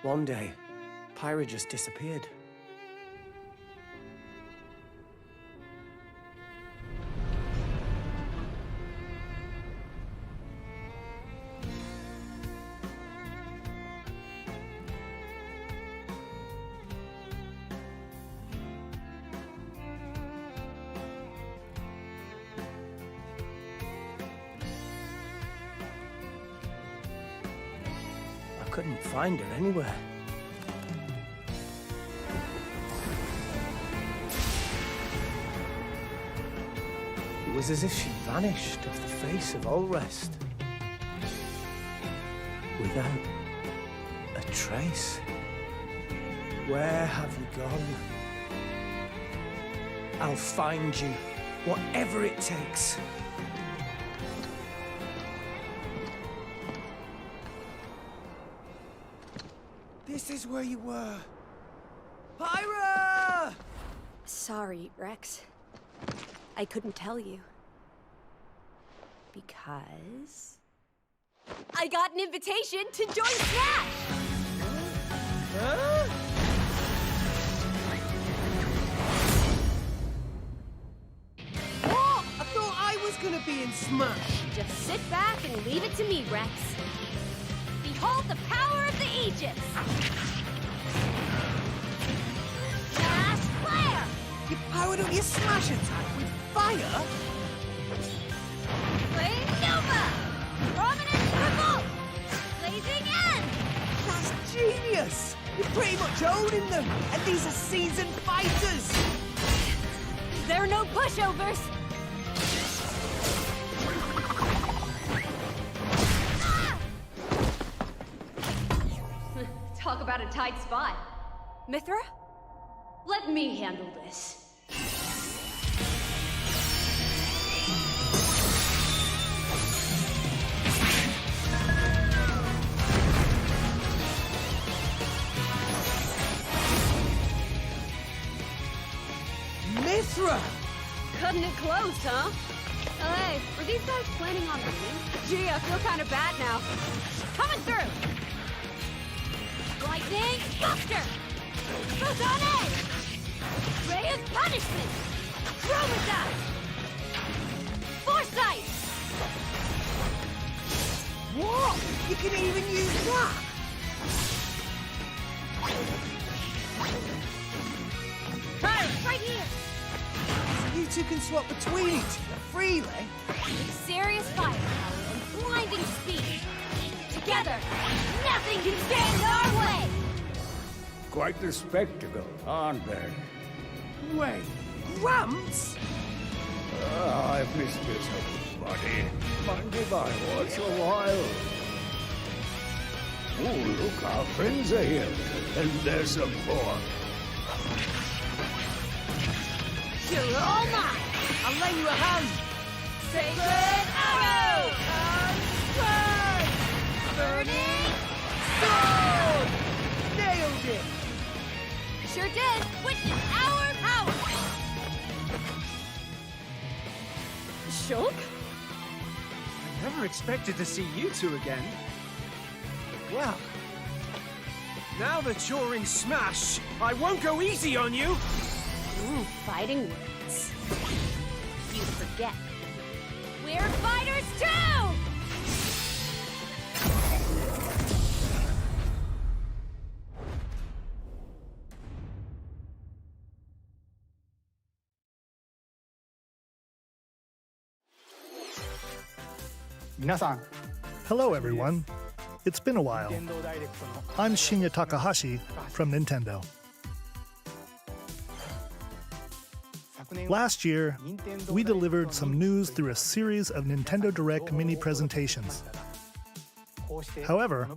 One day, Pyra just disappeared. I couldn't find her anywhere. It was as if she vanished off the face of Ulrest. Without a trace. Where have you gone? I'll find you, whatever it takes. This is where you were. Pyra! Sorry, Rex. I couldn't tell you. Because... I got an invitation to join Smash! Huh? What? I thought I was gonna be in Smash. Just sit back and leave it to me, Rex. Behold the power of the Aegis! Smash Flare! You powered up your Smash attack with fire? Flame Nova! Prominent Triple! Blazing End! That's genius! You're pretty much owning them, and these are seasoned fighters! There are no pushovers! Ah! Talk about a tight spot. Mithra? Let me handle this. Mithra! Cutting it close, huh? Oh, hey, were these guys planning on leaving? Gee, I feel kind of bad now. Coming through! Lightning Buster! Photon Edge! Ray of Punishment! Chromazine! Foresight! What? You can even use that? Right here! You two can swap between each other freely? Serious firepower and blinding speed. Together, nothing can stand our way! Quite the spectacle, aren't they? Wait, Gramps? I've missed this old buddy. Mind if I watch a while? Oh, look, our friends are here. And there's some more. You're all mine! I'll lend you a hand! Sacred Arrow! Burning Sword! Nailed it! Sure did! Witness our power! Shulk? I never expected to see you two again. Well, now that you're in Smash, I won't go easy on you! Fighting words. You forget. We're fighters too! Hello everyone. It's been a while. I'm Shinya Takahashi from Nintendo. Last year, we delivered some news through a series of Nintendo Direct mini presentations. However,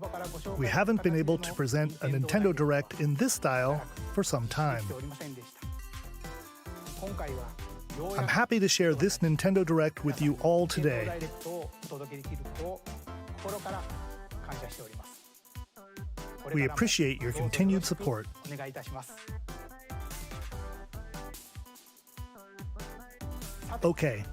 we haven't been able to present a Nintendo Direct in this style for some time. I'm happy to share this Nintendo Direct with you all today. We appreciate your continued support. Okay,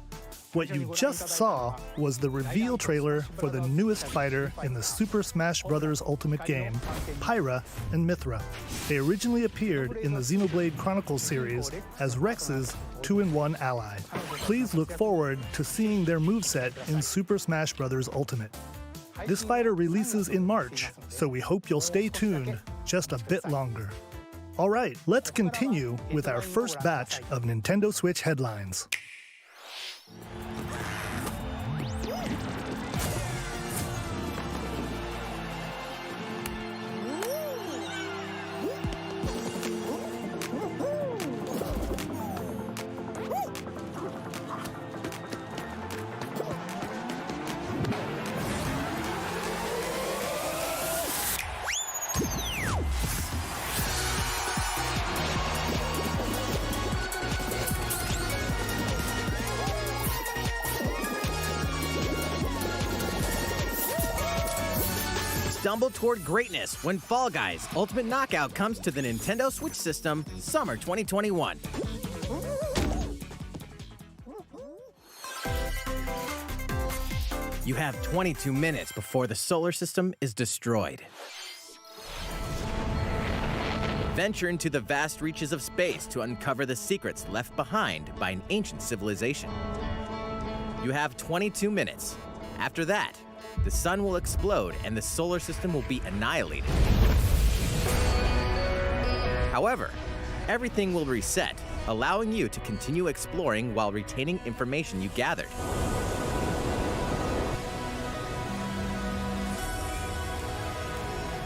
What you just saw was the reveal trailer for the newest fighter in the Super Smash Bros. Ultimate game, Pyra and Mythra. They originally appeared in the Xenoblade Chronicles series as Rex's 2-in-1 ally. Please look forward to seeing their moveset in Super Smash Bros. Ultimate. This fighter releases in March, so we hope you'll stay tuned just a bit longer. All right, let's continue with our first batch of Nintendo Switch headlines. Stumble toward greatness when Fall Guys Ultimate Knockout comes to the Nintendo Switch system summer 2021. You have 22 minutes before the solar system is destroyed. Venture into the vast reaches of space to uncover the secrets left behind by an ancient civilization. You have 22 minutes. After that, the sun will explode and the solar system will be annihilated. However, everything will reset, allowing you to continue exploring while retaining information you gathered.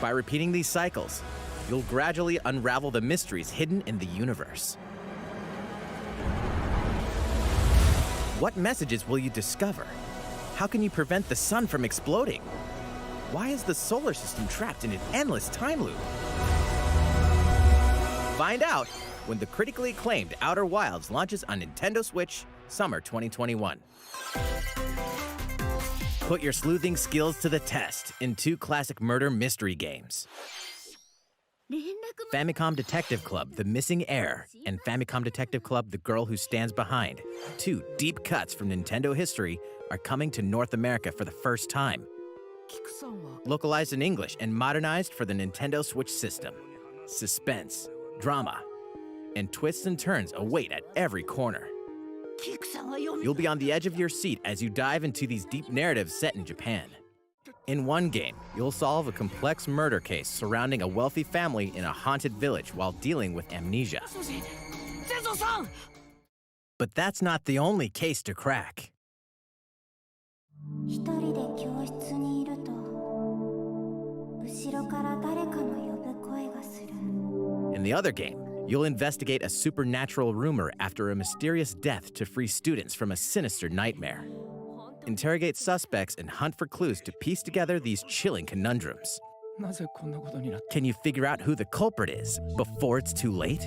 By repeating these cycles, you'll gradually unravel the mysteries hidden in the universe. What messages will you discover? How can you prevent the sun from exploding? Why is the solar system trapped in an endless time loop? Find out when the critically acclaimed Outer Wilds launches on Nintendo Switch summer 2021. Put your sleuthing skills to the test in 2 classic murder mystery games. Famicom Detective Club, The Missing Heir, and Famicom Detective Club, The Girl Who Stands Behind, 2 deep cuts from Nintendo history, are coming to North America for the first time. Localized in English and modernized for the Nintendo Switch system. Suspense, drama, and twists and turns await at every corner. You'll be on the edge of your seat as you dive into these deep narratives set in Japan. In one game, you'll solve a complex murder case surrounding a wealthy family in a haunted village while dealing with amnesia. But that's not the only case to crack. In the other game, you'll investigate a supernatural rumor after a mysterious death to free students from a sinister nightmare. Interrogate suspects and hunt for clues to piece together these chilling conundrums. Can you figure out who the culprit is before it's too late?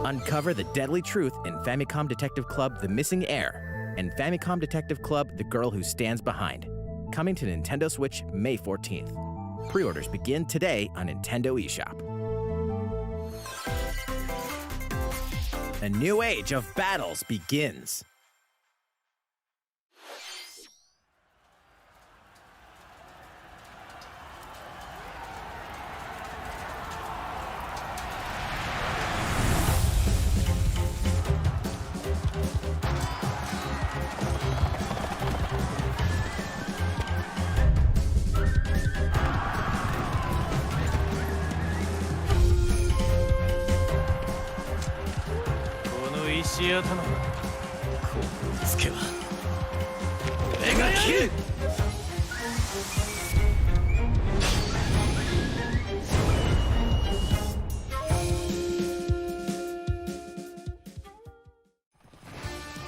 Uncover the deadly truth in Famicom Detective Club The Missing Heir and Famicom Detective Club The Girl Who Stands Behind. Coming to Nintendo Switch May 14th. Pre-orders begin today on Nintendo eShop. A new age of battles begins.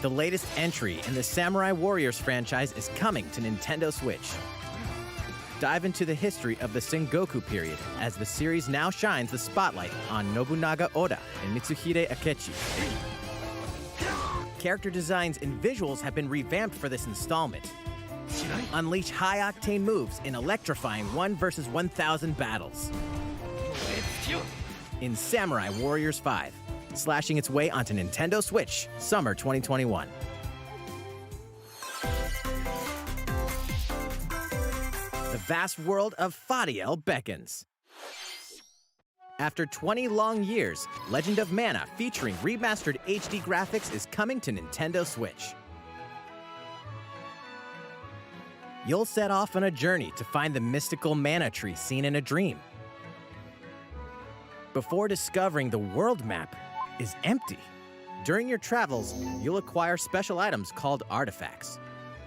The latest entry in the Samurai Warriors franchise is coming to Nintendo Switch. Dive into the history of the Sengoku period as the series now shines the spotlight on Nobunaga Oda and Mitsuhide Akechi. Character designs and visuals have been revamped for this installment. Unleash high-octane moves in electrifying 1 versus 1,000 battles. In Samurai Warriors 5, slashing its way onto Nintendo Switch, summer 2021. The vast world of Fadiel beckons. After 20 long years, Legend of Mana featuring remastered HD graphics is coming to Nintendo Switch. You'll set off on a journey to find the mystical mana tree seen in a dream. Before discovering the world map is empty. During your travels, you'll acquire special items called artifacts.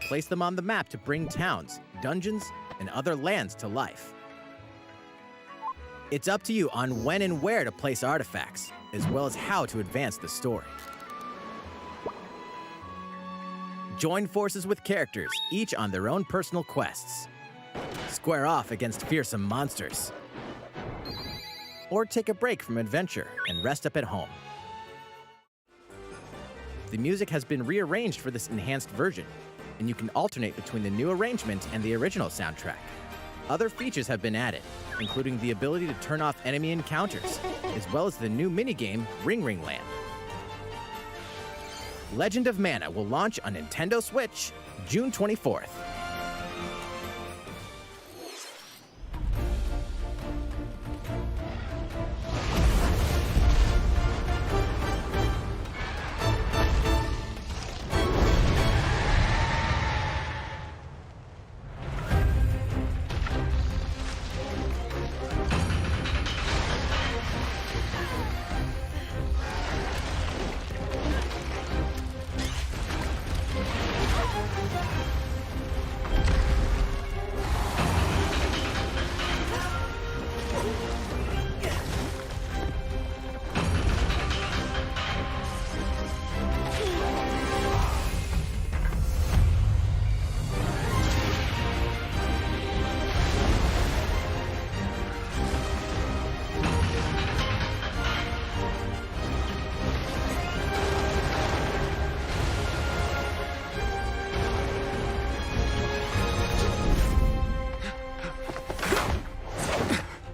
Place them on the map to bring towns, dungeons, and other lands to life. It's up to you on when and where to place artifacts, as well as how to advance the story. Join forces with characters, each on their own personal quests. Square off against fearsome monsters. Or take a break from adventure and rest up at home. The music has been rearranged for this enhanced version, and you can alternate between the new arrangement and the original soundtrack. Other features have been added, including the ability to turn off enemy encounters, as well as the new minigame Ring Ring Land. Legend of Mana will launch on Nintendo Switch June 24th.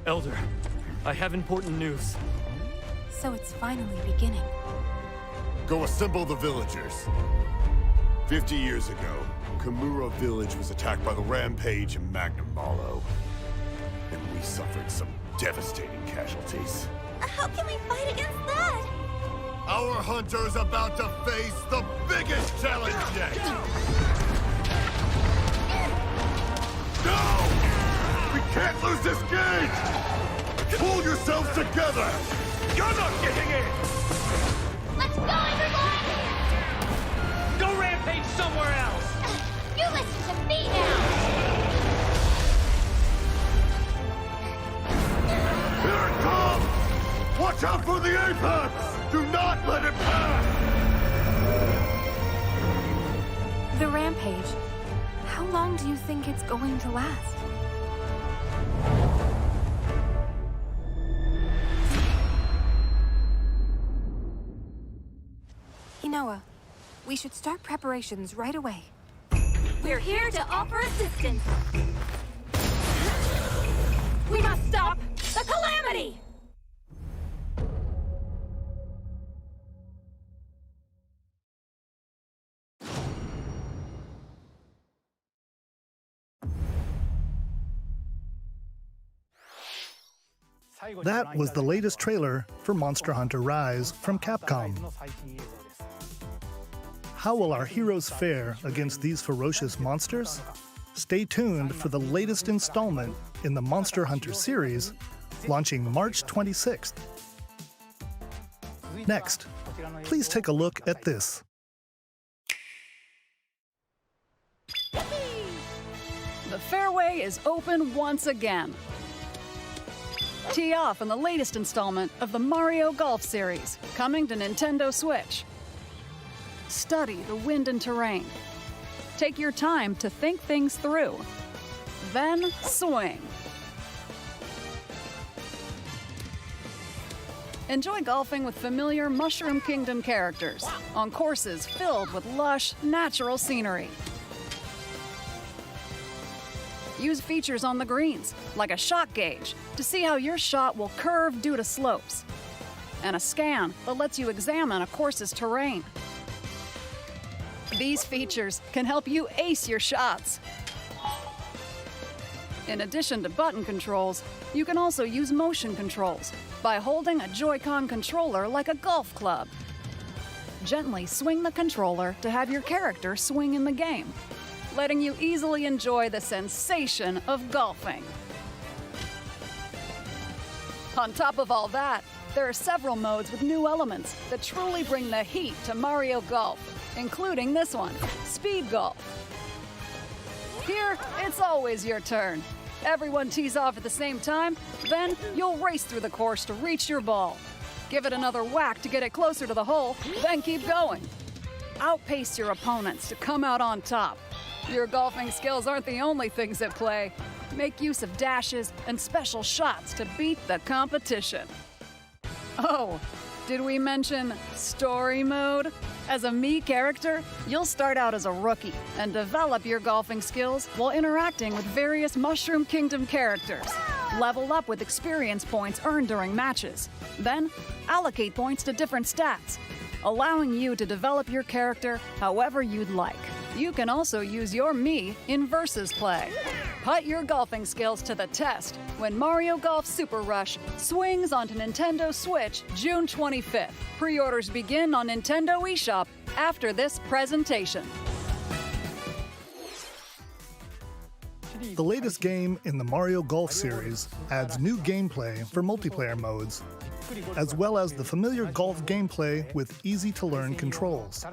Elder, I have important news. So it's finally beginning. Go assemble the villagers. 50 years ago, Kamura Village was attacked by the Rampage and Magnum Malo. And we suffered some devastating casualties. How can we fight against that? Our hunter's about to face the biggest challenge yet! No! We can't lose this gauge! Pull yourselves together! You're not getting in! Let's go, everyone! Go rampage somewhere else! You listen to me now! Here it comes! Watch out for the apex! Do not let it pass! The rampage. How long do you think it's going to last? Inoa, we should start preparations right away. We're here to offer assistance. We must stop the calamity! That was the latest trailer for Monster Hunter Rise from Capcom. How will our heroes fare against these ferocious monsters? Stay tuned for the latest installment in the Monster Hunter series, launching March 26th. Next, please take a look at this. The fairway is open once again. Tee off in the latest installment of the Mario Golf series, coming to Nintendo Switch. Study the wind and terrain. Take your time to think things through. Then swing. Enjoy golfing with familiar Mushroom Kingdom characters on courses filled with lush, natural scenery. Use features on the greens, like a shot gauge, to see how your shot will curve due to slopes, and a scan that lets you examine a course's terrain. These features can help you ace your shots. In addition to button controls, you can also use motion controls by holding a Joy-Con controller like a golf club. Gently swing the controller to have your character swing in the game, letting you easily enjoy the sensation of golfing. On top of all that, there are several modes with new elements that truly bring the heat to Mario Golf, including this one, Speed Golf. Here, it's always your turn. Everyone tees off at the same time, then you'll race through the course to reach your ball. Give it another whack to get it closer to the hole, then keep going. Outpace your opponents to come out on top. Your golfing skills aren't the only things at play. Make use of dashes and special shots to beat the competition. Oh, did we mention story mode? As a Mii character, you'll start out as a rookie and develop your golfing skills while interacting with various Mushroom Kingdom characters. Level up with experience points earned during matches. Then, allocate points to different stats, allowing you to develop your character however you'd like. You can also use your Mii in Versus play. Put your golfing skills to the test when Mario Golf Super Rush swings onto Nintendo Switch June 25th. Pre-orders begin on Nintendo eShop after this presentation. The latest game in the Mario Golf series adds new gameplay for multiplayer modes, as well as the familiar golf gameplay with easy-to-learn controls.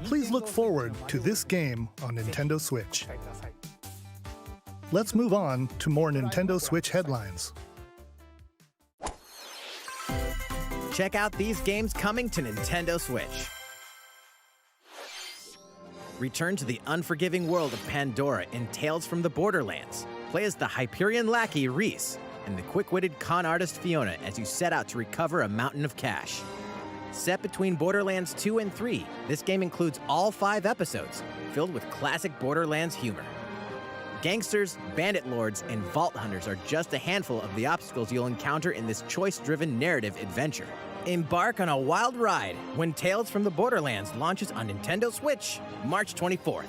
Please look forward to this game on Nintendo Switch. Let's move on to more Nintendo Switch headlines. Check out these games coming to Nintendo Switch. Return to the unforgiving world of Pandora in Tales from the Borderlands. Play as the Hyperion lackey Reese and the quick-witted con artist Fiona as you set out to recover a mountain of cash. Set between Borderlands 2 and 3, this game includes all 5 episodes, filled with classic Borderlands humor. Gangsters, bandit lords, and vault hunters are just a handful of the obstacles you'll encounter in this choice-driven narrative adventure. Embark on a wild ride when Tales from the Borderlands launches on Nintendo Switch, March 24th.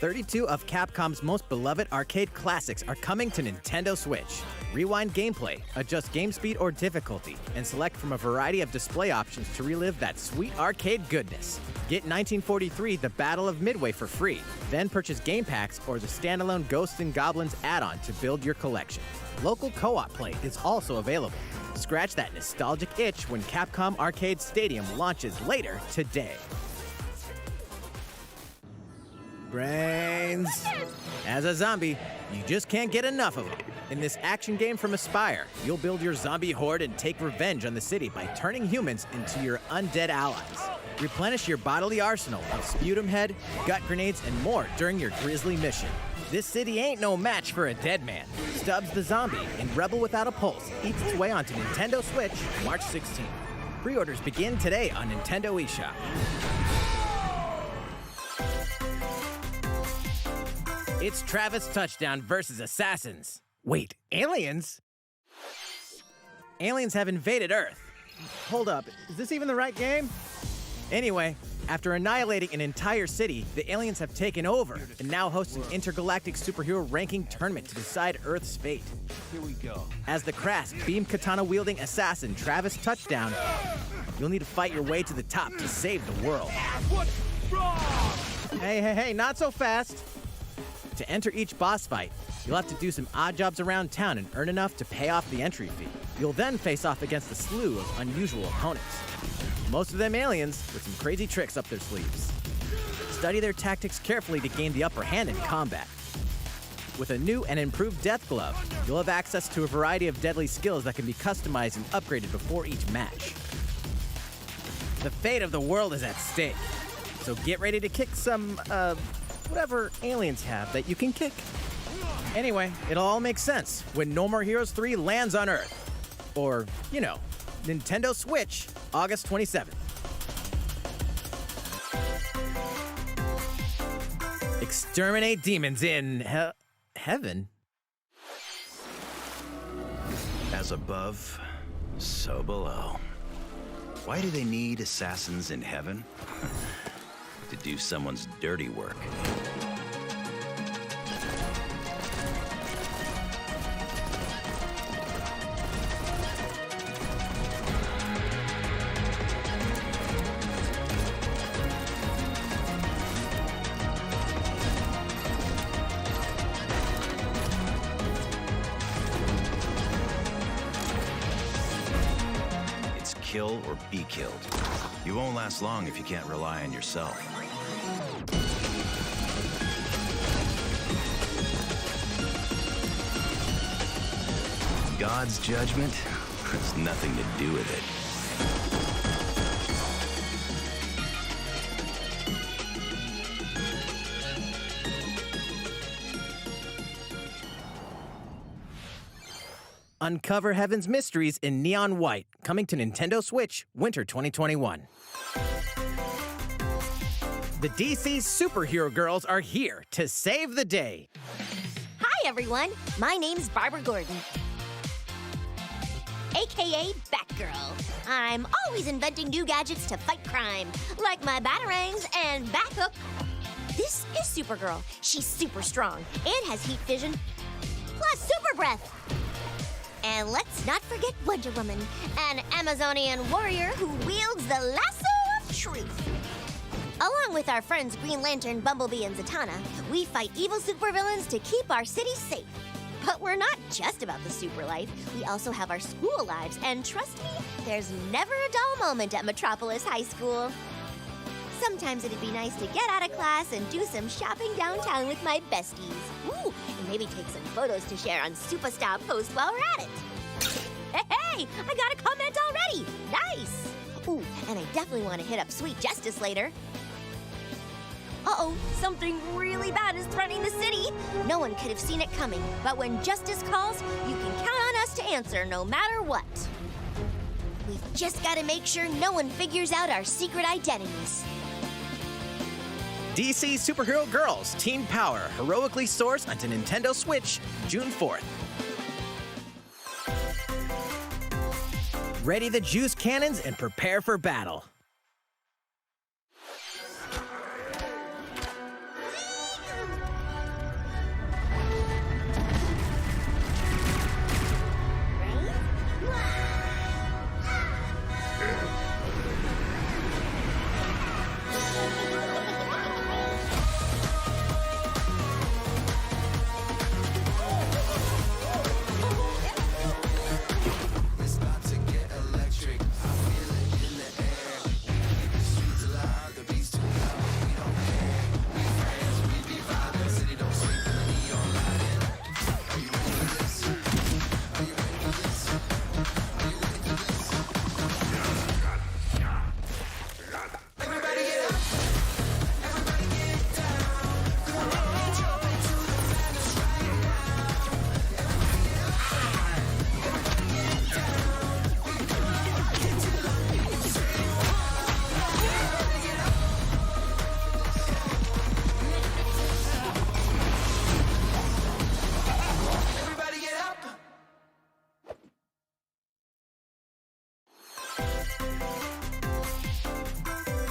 32 of Capcom's most beloved arcade classics are coming to Nintendo Switch. Rewind gameplay, adjust game speed or difficulty, and select from a variety of display options to relive that sweet arcade goodness. Get 1943 The Battle of Midway for free, then purchase game packs or the standalone Ghosts and Goblins add-on to build your collection. Local co-op play is also available. Scratch that nostalgic itch when Capcom Arcade Stadium launches later today. Brains. As a zombie, you just can't get enough of them. In this action game from Aspyr, you'll build your zombie horde and take revenge on the city by turning humans into your undead allies. Replenish your bodily arsenal of sputum head, gut grenades, and more during your grisly mission. This city ain't no match for a dead man. Stubbs the Zombie in Rebel Without a Pulse eats its way onto Nintendo Switch March 16th. Pre-orders begin today on Nintendo eShop. It's Travis Touchdown versus Assassins. Wait, aliens? Aliens have invaded Earth. Hold up, is this even the right game? Anyway, after annihilating an entire city, the aliens have taken over and now host an intergalactic superhero ranking tournament to decide Earth's fate. Here we go. As the crass, beam katana-wielding assassin Travis Touchdown, you'll need to fight your way to the top to save the world. What's wrong? Hey, not so fast. To enter each boss fight, you'll have to do some odd jobs around town and earn enough to pay off the entry fee. You'll then face off against a slew of unusual opponents. Most of them aliens with some crazy tricks up their sleeves. Study their tactics carefully to gain the upper hand in combat. With a new and improved Death Glove, you'll have access to a variety of deadly skills that can be customized and upgraded before each match. The fate of the world is at stake, so get ready to kick some, whatever aliens have that you can kick. Anyway, it'll all make sense when No More Heroes 3 lands on Earth. Or, you know, Nintendo Switch, August 27th. Exterminate demons in heaven. As above, so below. Why do they need assassins in heaven? To do someone's dirty work. Kill or be killed. You won't last long if you can't rely on yourself. God's judgment has nothing to do with it. Uncover Heaven's mysteries in neon white, coming to Nintendo Switch, winter 2021. The DC superhero girls are here to save the day. Hi, everyone. My name's Barbara Gordon, aka Batgirl. I'm always inventing new gadgets to fight crime, like my batarangs and Bathook. This is Supergirl. She's super strong and has heat vision, plus super breath. And let's not forget Wonder Woman, an Amazonian warrior who wields the lasso of truth. Along with our friends Green Lantern, Bumblebee, and Zatanna, we fight evil supervillains to keep our city safe. But we're not just about the super life. We also have our school lives, and trust me, there's never a dull moment at Metropolis High School. Sometimes it'd be nice to get out of class and do some shopping downtown with my besties. Ooh, and maybe take some photos to share on Superstar Post while we're at it. Hey, I got a comment already. Nice. Ooh, and I definitely want to hit up Sweet Justice later. Uh-oh, something really bad is threatening the city. No one could have seen it coming, but when justice calls, you can count on us to answer no matter what. We've just got to make sure no one figures out our secret identities. DC Superhero Girls Teen Power heroically soars onto Nintendo Switch June 4th. Ready the juice cannons and prepare for battle.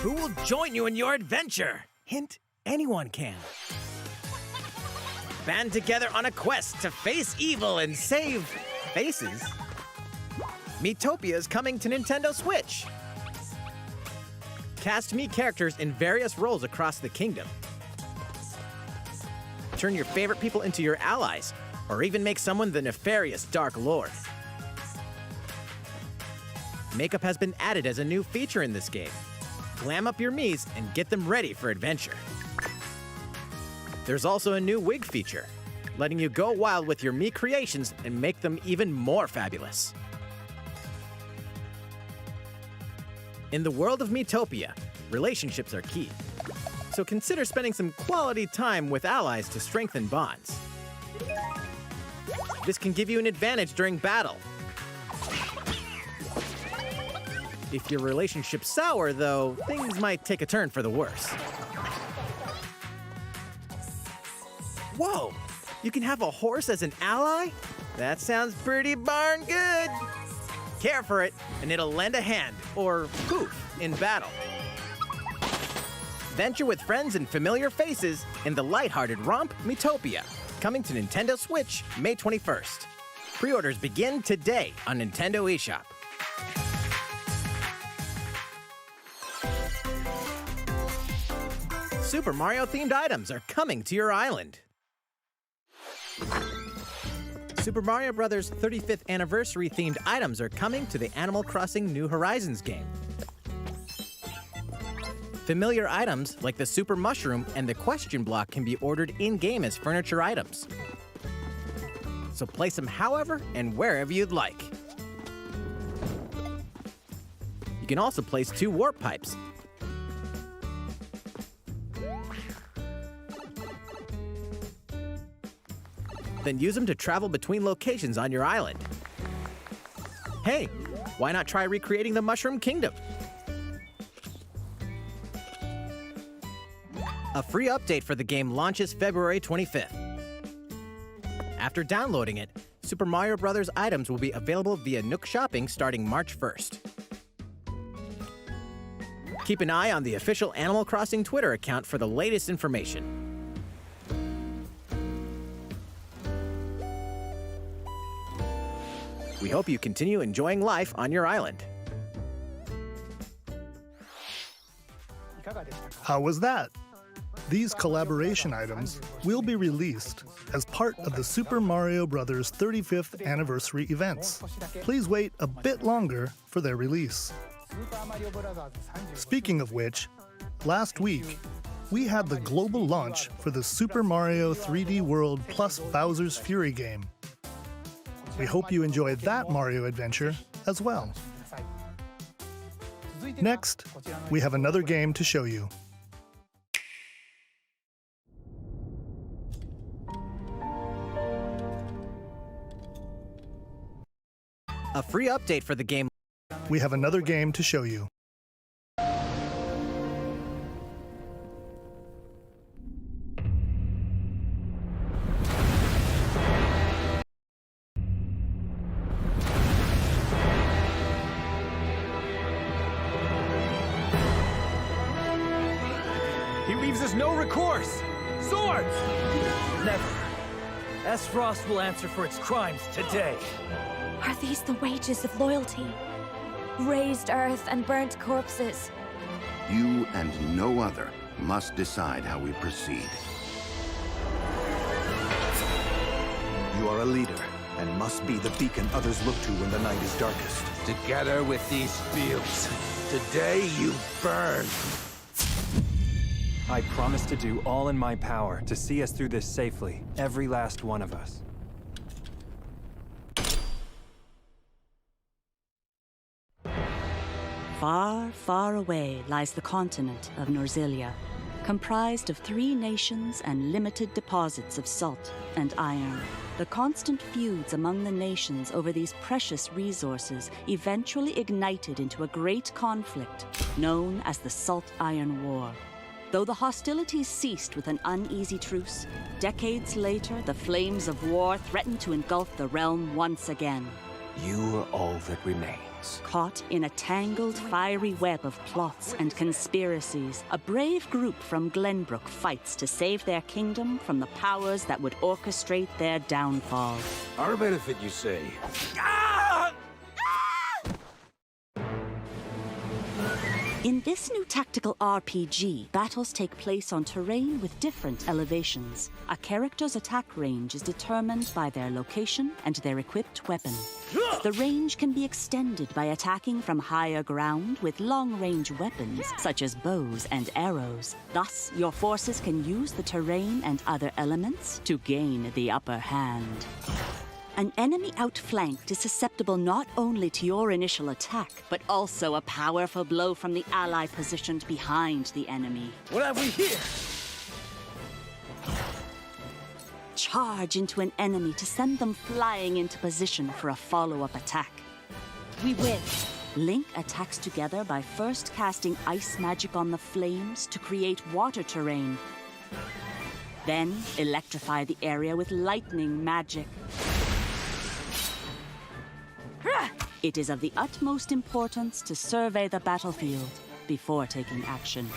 Who will join you in your adventure? Hint, anyone can. Band together on a quest to face evil and save faces. Miitopia is coming to Nintendo Switch. Cast Mii characters in various roles across the kingdom. Turn your favorite people into your allies, or even make someone the nefarious Dark Lord. Makeup has been added as a new feature in this game. Glam up your Miis and get them ready for adventure. There's also a new wig feature, letting you go wild with your Mii creations and make them even more fabulous. In the world of Miitopia, relationships are key. So consider spending some quality time with allies to strengthen bonds. This can give you an advantage during battle. If your relationship's sour, though, things might take a turn for the worse. Whoa! You can have a horse as an ally? That sounds pretty darn good. Care for it, and it'll lend a hand, or poof, in battle. Venture with friends and familiar faces in the lighthearted romp Miitopia, coming to Nintendo Switch May 21st. Pre-orders begin today on Nintendo eShop. Super Mario-themed items are coming to your island. Super Mario Bros. 35th anniversary-themed items are coming to the Animal Crossing New Horizons game. Familiar items like the Super Mushroom and the Question Block can be ordered in-game as furniture items. So place them however and wherever you'd like. You can also place 2 warp pipes. Then use them to travel between locations on your island. Hey, why not try recreating the Mushroom Kingdom? A free update for the game launches February 25th. After downloading it, Super Mario Bros. Items will be available via Nook Shopping starting March 1st. Keep an eye on the official Animal Crossing Twitter account for the latest information. We hope you continue enjoying life on your island. How was that? These collaboration items will be released as part of the Super Mario Bros. 35th anniversary events. Please wait a bit longer for their release. Speaking of which, last week, we had the global launch for the Super Mario 3D World plus Bowser's Fury game. We hope you enjoyed that Mario adventure as well. Next, we have another game to show you. A free update for the game. We have another game to show you. He leaves us no recourse! Swords! Never. S-Frost will answer for its crimes today. Are these the wages of loyalty? Raised earth and burnt corpses. You and no other must decide how we proceed. You are a leader, and must be the beacon others look to when the night is darkest. Together with these fields, today you burn! I promise to do all in my power to see us through this safely, every last one of us. Far, far away lies the continent of Norzilia, comprised of 3 nations and limited deposits of salt and iron. The constant feuds among the nations over these precious resources eventually ignited into a great conflict known as the Salt Iron War. Though the hostilities ceased with an uneasy truce, decades later the flames of war threatened to engulf the realm once again. You are all that remains. Caught in a tangled, fiery web of plots and conspiracies, a brave group from Glenbrook fights to save their kingdom from the powers that would orchestrate their downfall. Our benefit, you say? In this new tactical RPG, battles take place on terrain with different elevations. A character's attack range is determined by their location and their equipped weapon. The range can be extended by attacking from higher ground with long-range weapons, such as bows and arrows. Thus, your forces can use the terrain and other elements to gain the upper hand. An enemy outflanked is susceptible not only to your initial attack, but also a powerful blow from the ally positioned behind the enemy. What have we here? Charge into an enemy to send them flying into position for a follow-up attack. We win. Link attacks together by first casting ice magic on the flames to create water terrain. Then electrify the area with lightning magic. It is of the utmost importance to survey the battlefield before taking action.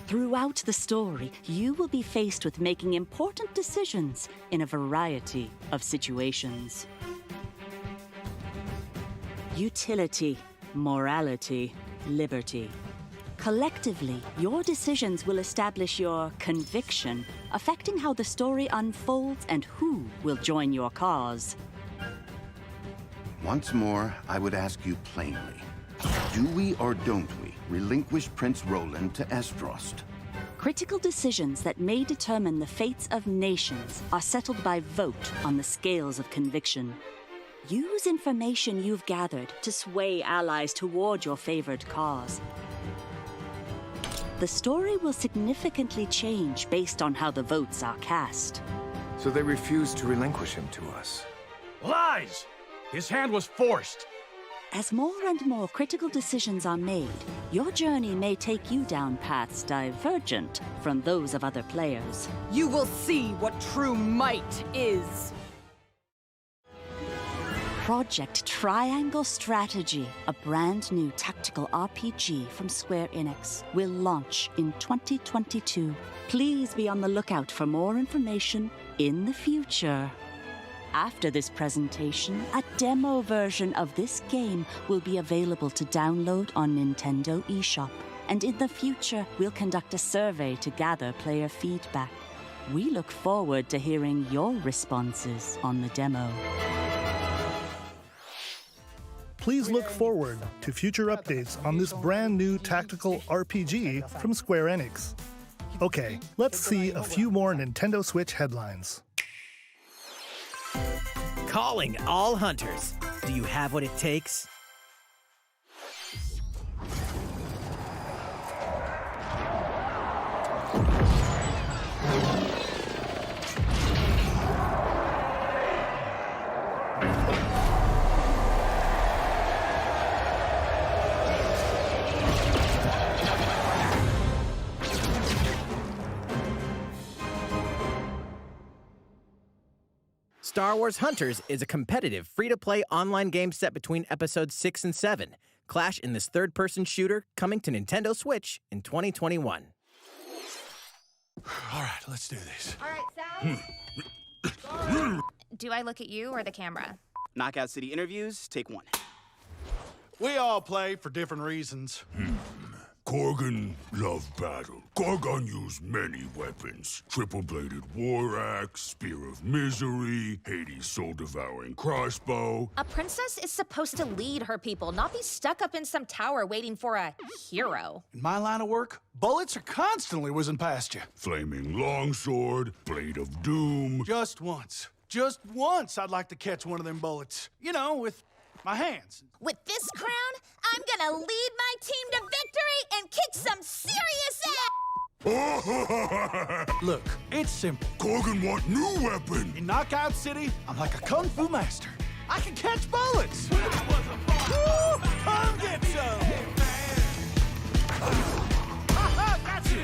Throughout the story, you will be faced with making important decisions in a variety of situations. Utility, morality, liberty. Collectively, your decisions will establish your conviction, affecting how the story unfolds and who will join your cause. Once more, I would ask you plainly. Do we or don't we relinquish Prince Roland to Esdrost? Critical decisions that may determine the fates of nations are settled by vote on the scales of conviction. Use information you've gathered to sway allies toward your favored cause. The story will significantly change based on how the votes are cast. So they refused to relinquish him to us. Lies! His hand was forced. As more and more critical decisions are made, your journey may take you down paths divergent from those of other players. You will see what true might is. Project Triangle Strategy, a brand new tactical RPG from Square Enix, will launch in 2022. Please be on the lookout for more information in the future. After this presentation, a demo version of this game will be available to download on Nintendo eShop. And in the future, we'll conduct a survey to gather player feedback. We look forward to hearing your responses on the demo. Please look forward to future updates on this brand new tactical RPG from Square Enix. Okay, let's see a few more Nintendo Switch headlines. Calling all hunters. Do you have what it takes? Star Wars Hunters is a competitive, free-to-play online game set between episodes 6 and 7. Clash in this third-person shooter coming to Nintendo Switch in 2021. All right, let's do this. All right, Sal. Do I look at you or the camera? Knockout City interviews, take one. We all play for different reasons. Korgan loved battle. Gorgon used many weapons. Triple-bladed war axe, spear of misery, Hades' soul-devouring crossbow. A princess is supposed to lead her people, not be stuck up in some tower waiting for a hero. In my line of work, bullets are constantly whizzing past you. Flaming longsword, blade of doom. Just once I'd like to catch one of them bullets. You know, with my hands. With this crown, I'm gonna lead my team to victory and kick some serious ass! Look, it's simple. Korgan want new weapon. In Knockout City, I'm like a kung fu master. I can catch bullets. Woo! Come get some! Got you!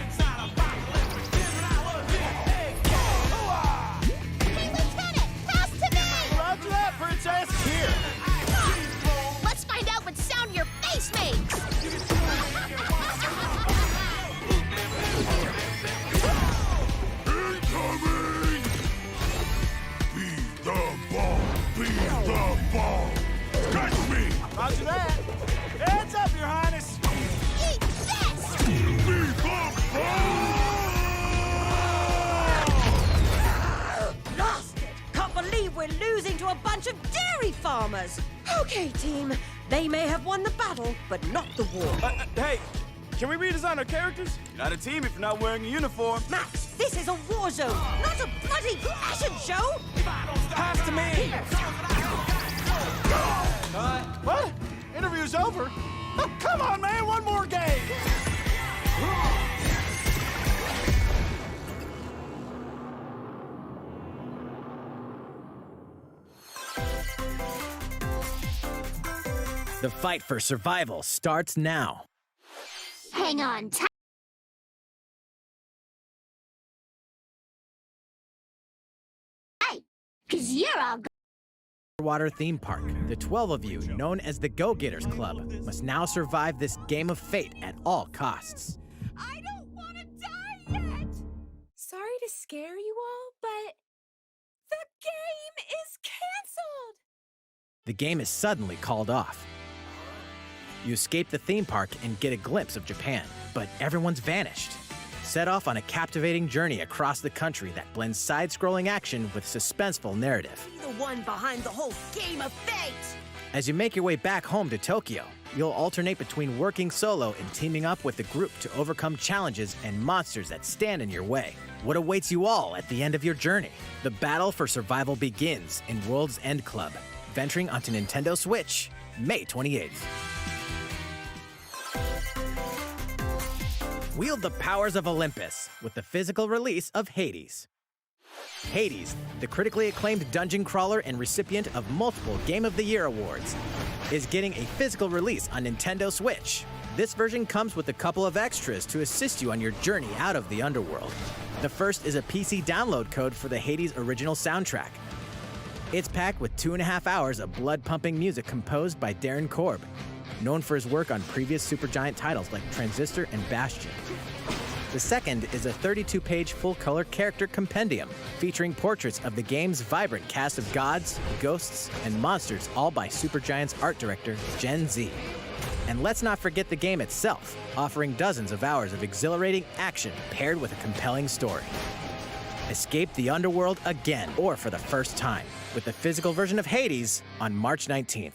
Hey, Lieutenant! Pass to me! Roger that, Princess! Here! Let's find out what sound your face makes! Incoming! Be the ball! Be the ball! Catch me! Roger that! Heads up, Your Highness! Eat this! Be the ball! Lost it! Can't believe we're losing to a bunch of dairy farmers! Okay, team. They may have won the battle, but not the war. Hey, can we redesign our characters? You're not a team if you're not wearing a uniform. Max, this is a war zone, not a bloody fashion show! Pass to me! What? Interview's over? Oh, come on, man, one more game! The fight for survival starts now. Hang on tight. Cause you're all Water theme park. The 12 of you, known as the Go-Getters Club, must now survive this game of fate at all costs. I don't want to die yet! Sorry to scare you all, but the game is canceled! The game is suddenly called off. You escape the theme park and get a glimpse of Japan, but everyone's vanished. Set off on a captivating journey across the country that blends side-scrolling action with suspenseful narrative. The one behind the whole game of fate! As you make your way back home to Tokyo, you'll alternate between working solo and teaming up with the group to overcome challenges and monsters that stand in your way. What awaits you all at the end of your journey? The battle for survival begins in World's End Club, venturing onto Nintendo Switch, May 28th. Wield the powers of Olympus with the physical release of Hades. Hades, the critically acclaimed dungeon crawler and recipient of multiple Game of the Year awards, is getting a physical release on Nintendo Switch. This version comes with a couple of extras to assist you on your journey out of the underworld. The first is a PC download code for the Hades original soundtrack. It's packed with 2.5 hours of blood-pumping music composed by Darren Korb, known for his work on previous Supergiant titles like Transistor and Bastion. The second is a 32-page full-color character compendium featuring portraits of the game's vibrant cast of gods, ghosts, and monsters, all by Supergiant's art director, Gen Z. And let's not forget the game itself, offering dozens of hours of exhilarating action paired with a compelling story. Escape the underworld again, or for the first time, with the physical version of Hades on March 19th.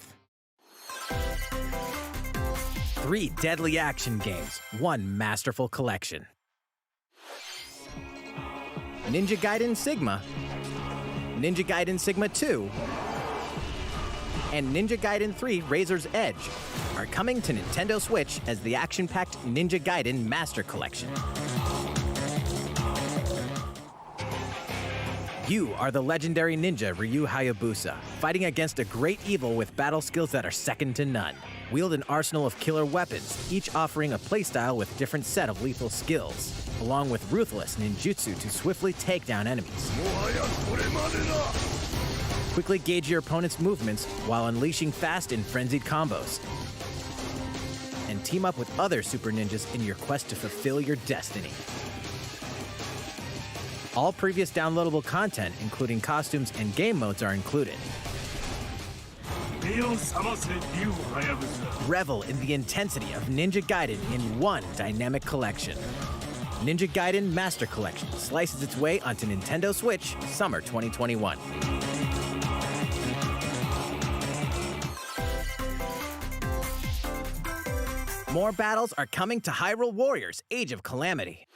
3 deadly action games, 1 masterful collection. Ninja Gaiden Sigma, Ninja Gaiden Sigma 2, and Ninja Gaiden 3 Razor's Edge are coming to Nintendo Switch as the action-packed Ninja Gaiden Master Collection. You are the legendary ninja Ryu Hayabusa, fighting against a great evil with battle skills that are second to none. Wield an arsenal of killer weapons, each offering a playstyle with a different set of lethal skills, along with ruthless ninjutsu to swiftly take down enemies. Quickly gauge your opponent's movements while unleashing fast and frenzied combos. And team up with other super ninjas in your quest to fulfill your destiny. All previous downloadable content, including costumes and game modes, are included. Revel in the intensity of Ninja Gaiden in one dynamic collection. Ninja Gaiden Master Collection slices its way onto Nintendo Switch summer 2021. More battles are coming to Hyrule Warriors: Age of Calamity.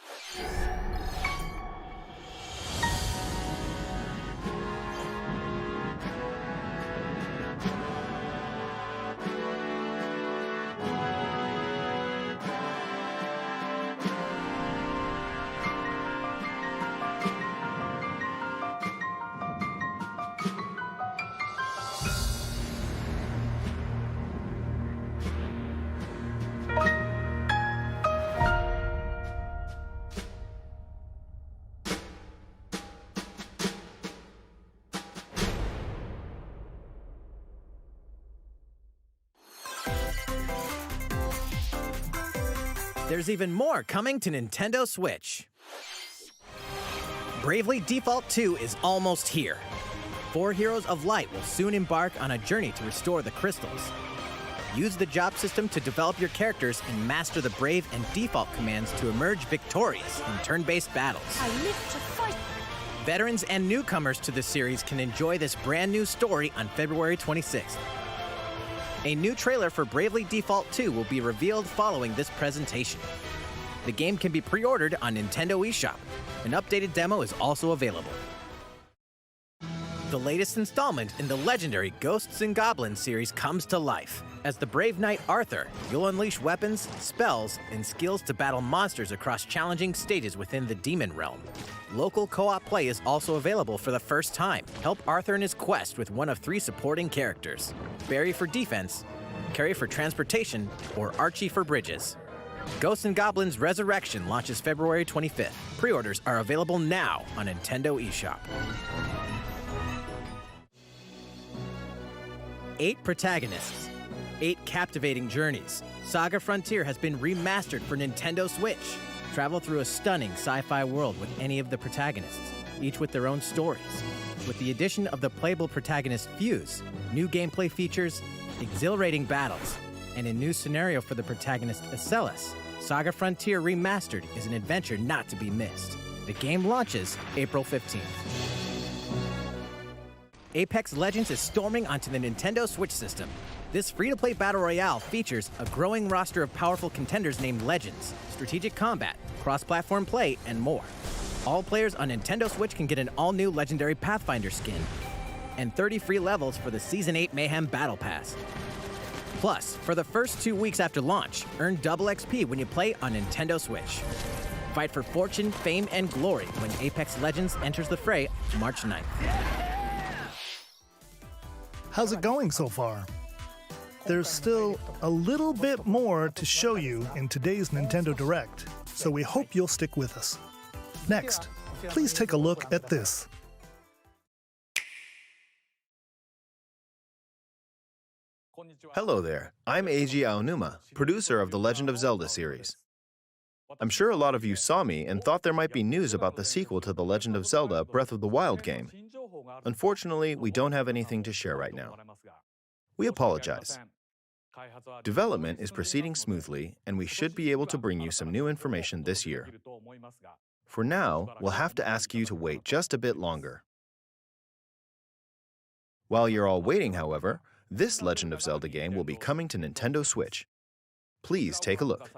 There's even more coming to Nintendo Switch. Bravely Default 2 is almost here. 4 Heroes of Light will soon embark on a journey to restore the crystals. Use the job system to develop your characters and master the Brave and Default commands to emerge victorious in turn-based battles. I live to fight. Veterans and newcomers to the series can enjoy this brand new story on February 26th. A new trailer for Bravely Default 2 will be revealed following this presentation. The game can be pre-ordered on Nintendo eShop. An updated demo is also available. The latest installment in the legendary Ghosts and Goblins series comes to life. As the brave knight Arthur, you'll unleash weapons, spells, and skills to battle monsters across challenging stages within the Demon Realm. Local co-op play is also available for the first time. Help Arthur in his quest with one of 3 supporting characters: Barry for defense, Carry for transportation, or Archie for bridges. Ghosts and Goblins Resurrection launches February 25th. Pre-orders are available now on Nintendo eShop. 8 protagonists, 8 captivating journeys. Saga Frontier has been remastered for Nintendo Switch. Travel through a stunning sci-fi world with any of the protagonists, each with their own stories. With the addition of the playable protagonist Fuse, new gameplay features, exhilarating battles, and a new scenario for the protagonist Acellus, Saga Frontier Remastered is an adventure not to be missed. The game launches April 15th. Apex Legends is storming onto the Nintendo Switch system. This free-to-play battle royale features a growing roster of powerful contenders named Legends, strategic combat, cross-platform play, and more. All players on Nintendo Switch can get an all-new Legendary Pathfinder skin, and 30 free levels for the Season 8 Mayhem Battle Pass. Plus, for the first 2 weeks after launch, earn double XP when you play on Nintendo Switch. Fight for fortune, fame, and glory when Apex Legends enters the fray March 9th. How's it going so far? There's still a little bit more to show you in today's Nintendo Direct, so we hope you'll stick with us. Next, please take a look at this. Hello there, I'm Eiji Aonuma, producer of the Legend of Zelda series. I'm sure a lot of you saw me and thought there might be news about the sequel to The Legend of Zelda Breath of the Wild game. Unfortunately, we don't have anything to share right now. We apologize. Development is proceeding smoothly, and we should be able to bring you some new information this year. For now, we'll have to ask you to wait just a bit longer. While you're all waiting, however, this Legend of Zelda game will be coming to Nintendo Switch. Please take a look.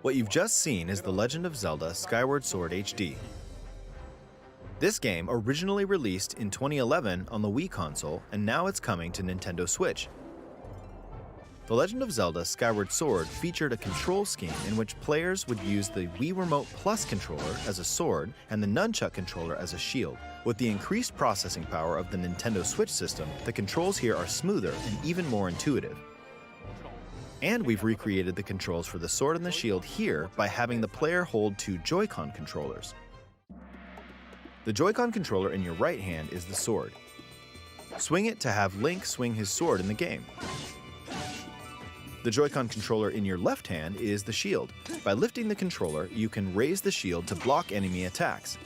What you've just seen is The Legend of Zelda Skyward Sword HD. This game originally released in 2011 on the Wii console, and now it's coming to Nintendo Switch. The Legend of Zelda Skyward Sword featured a control scheme in which players would use the Wii Remote Plus controller as a sword and the Nunchuck controller as a shield. With the increased processing power of the Nintendo Switch system, the controls here are smoother and even more intuitive. And we've recreated the controls for the sword and the shield here by having the player hold 2 Joy-Con controllers. The Joy-Con controller in your right hand is the sword. Swing it to have Link swing his sword in the game. The Joy-Con controller in your left hand is the shield. By lifting the controller, you can raise the shield to block enemy attacks.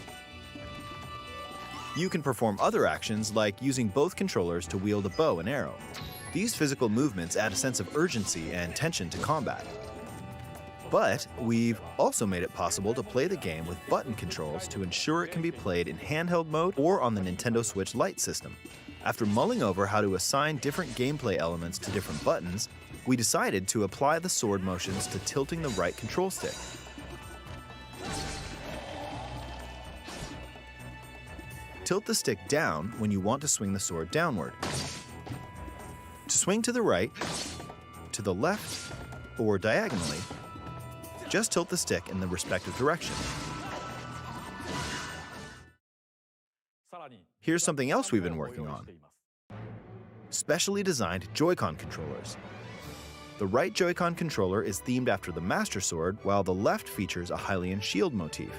You can perform other actions like using both controllers to wield a bow and arrow. These physical movements add a sense of urgency and tension to combat. But we've also made it possible to play the game with button controls to ensure it can be played in handheld mode or on the Nintendo Switch Lite system. After mulling over how to assign different gameplay elements to different buttons, we decided to apply the sword motions to tilting the right control stick. Tilt the stick down when you want to swing the sword downward. To swing to the right, to the left, or diagonally, just tilt the stick in the respective direction. Here's something else we've been working on. Specially designed Joy-Con controllers. The right Joy-Con controller is themed after the Master Sword, while the left features a Hylian shield motif.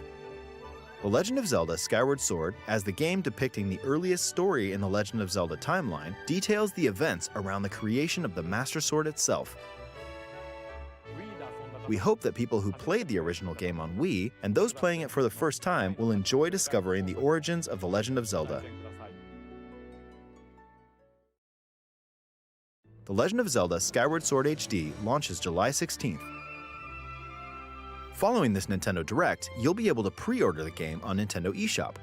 The Legend of Zelda Skyward Sword, as the game depicting the earliest story in the Legend of Zelda timeline, details the events around the creation of the Master Sword itself. We hope that people who played the original game on Wii and those playing it for the first time will enjoy discovering the origins of The Legend of Zelda. The Legend of Zelda Skyward Sword HD launches July 16th. Following this Nintendo Direct, you'll be able to pre-order the game on Nintendo eShop.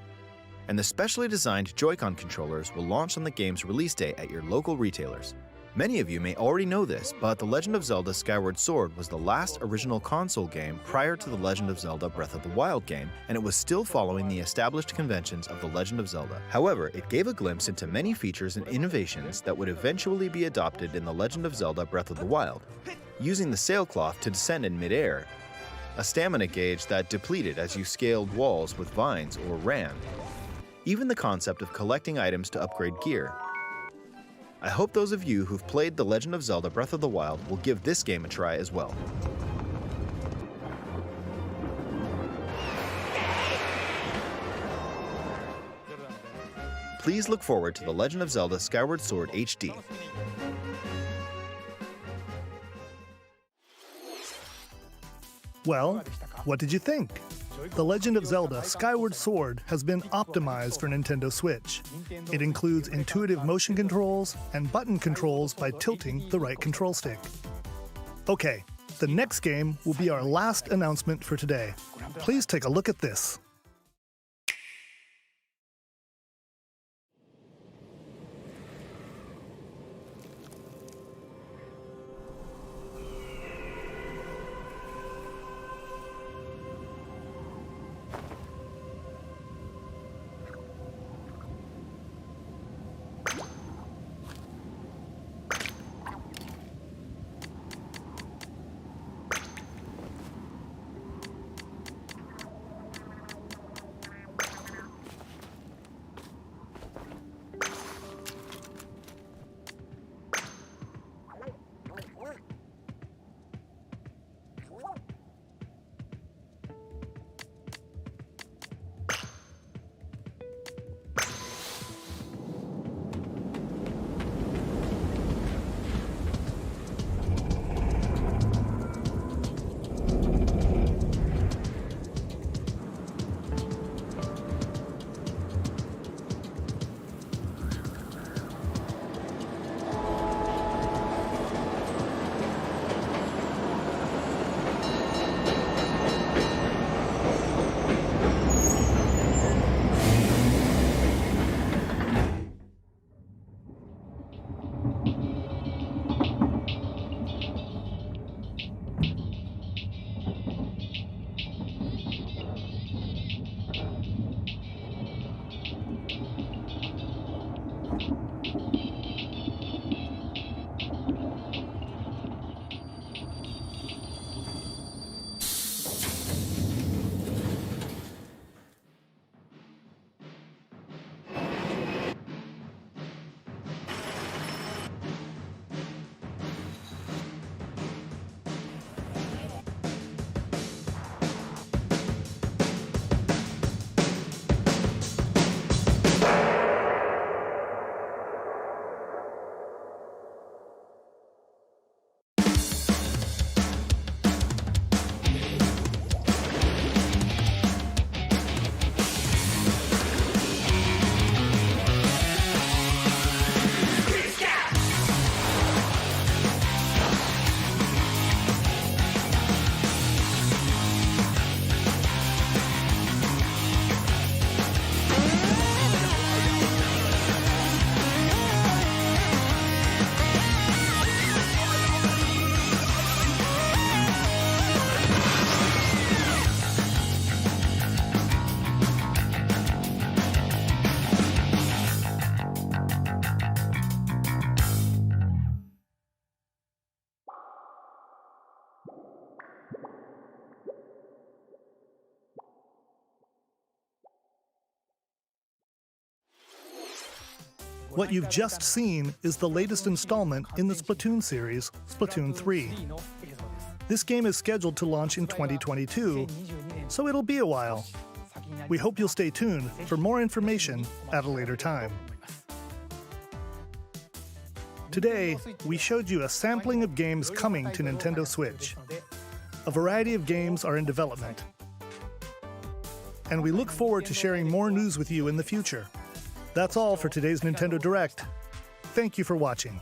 And the specially designed Joy-Con controllers will launch on the game's release day at your local retailers. Many of you may already know this, but The Legend of Zelda Skyward Sword was the last original console game prior to The Legend of Zelda Breath of the Wild game, and it was still following the established conventions of The Legend of Zelda. However, it gave a glimpse into many features and innovations that would eventually be adopted in The Legend of Zelda Breath of the Wild. Using the sailcloth to descend in midair, a stamina gauge that depleted as you scaled walls with vines or ran, even the concept of collecting items to upgrade gear. I hope those of you who've played The Legend of Zelda Breath of the Wild will give this game a try as well. Please look forward to The Legend of Zelda Skyward Sword HD. Well, what did you think? The Legend of Zelda Skyward Sword has been optimized for Nintendo Switch. It includes intuitive motion controls and button controls by tilting the right control stick. Okay, the next game will be our last announcement for today. Please take a look at this. What you've just seen is the latest installment in the Splatoon series, Splatoon 3. This game is scheduled to launch in 2022, so it'll be a while. We hope you'll stay tuned for more information at a later time. Today, we showed you a sampling of games coming to Nintendo Switch. A variety of games are in development. And we look forward to sharing more news with you in the future. That's all for today's Nintendo Direct. Thank you for watching.